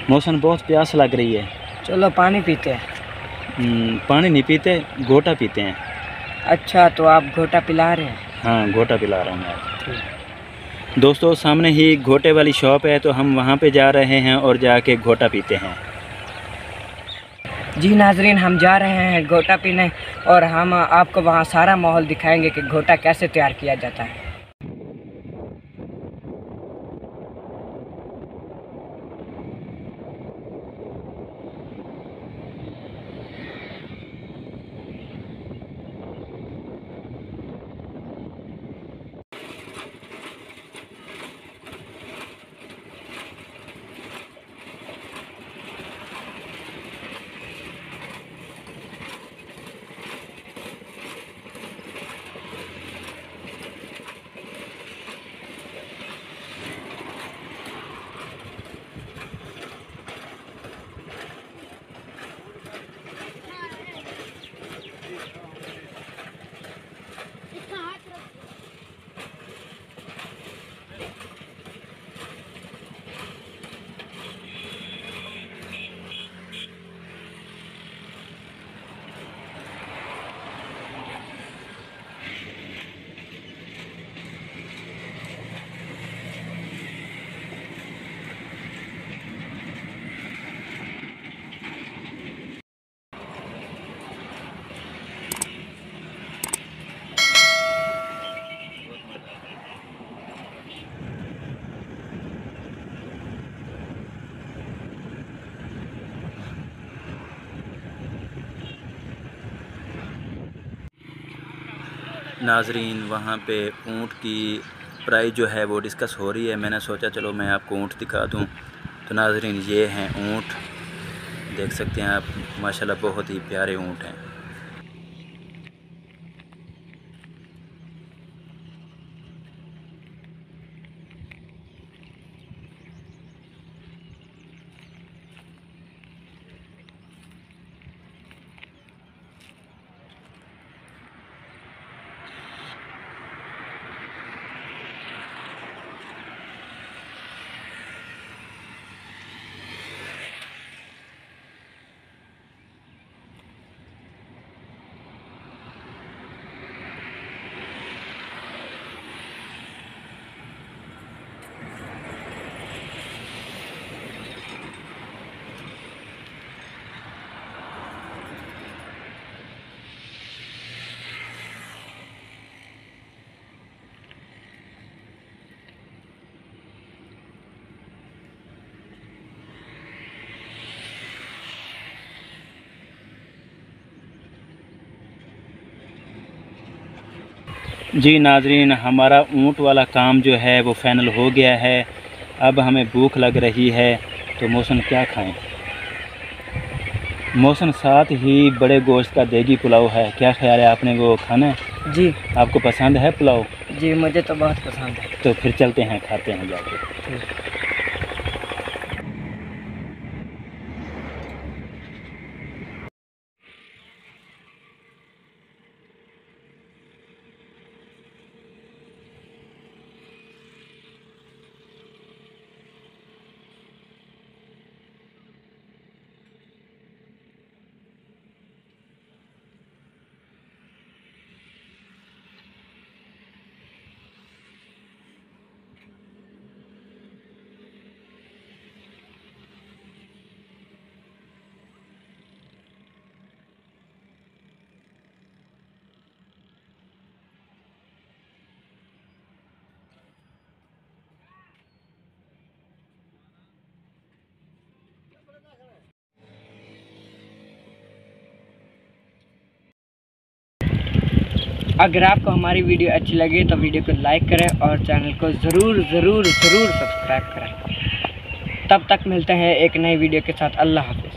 मौसम बहुत प्यास लग रही है। चलो पानी पीते हैं। पानी नहीं पीते, घोटा पीते हैं। अच्छा, तो आप घोटा पिला रहे हैं? हाँ, घोटा पिला रहा हूँ मैं। दोस्तों, सामने ही घोटे वाली शॉप है, तो हम वहाँ पे जा रहे हैं और जाके घोटा पीते हैं। जी नाजरीन, हम जा रहे हैं घोटा पीने और हम आपको वहाँ सारा माहौल दिखाएंगे कि घोटा कैसे तैयार किया जाता है। नाजरीन, वहाँ पे ऊँट की प्राइस जो है वो डिस्कस हो रही है। मैंने सोचा चलो मैं आपको ऊँट दिखा दूँ। तो नाजरीन, ये हैं ऊँट, देख सकते हैं आप, माशाल्लाह बहुत ही प्यारे ऊँट हैं। जी नाजरीन, हमारा ऊँट वाला काम जो है वो फाइनल हो गया है। अब हमें भूख लग रही है, तो मौसम क्या खाएं। मौसम साथ ही बड़े गोश्त का देगी पुलाव है। क्या ख्याल है, आपने वो खाना है? जी। आपको पसंद है पुलाव? जी, मुझे तो बहुत पसंद है। तो फिर चलते हैं, खाते हैं जाके। अगर आपको हमारी वीडियो अच्छी लगे तो वीडियो को लाइक करें और चैनल को ज़रूर सब्सक्राइब करें। तब तक मिलते हैं एक नई वीडियो के साथ। अल्लाह हाफ़िज़।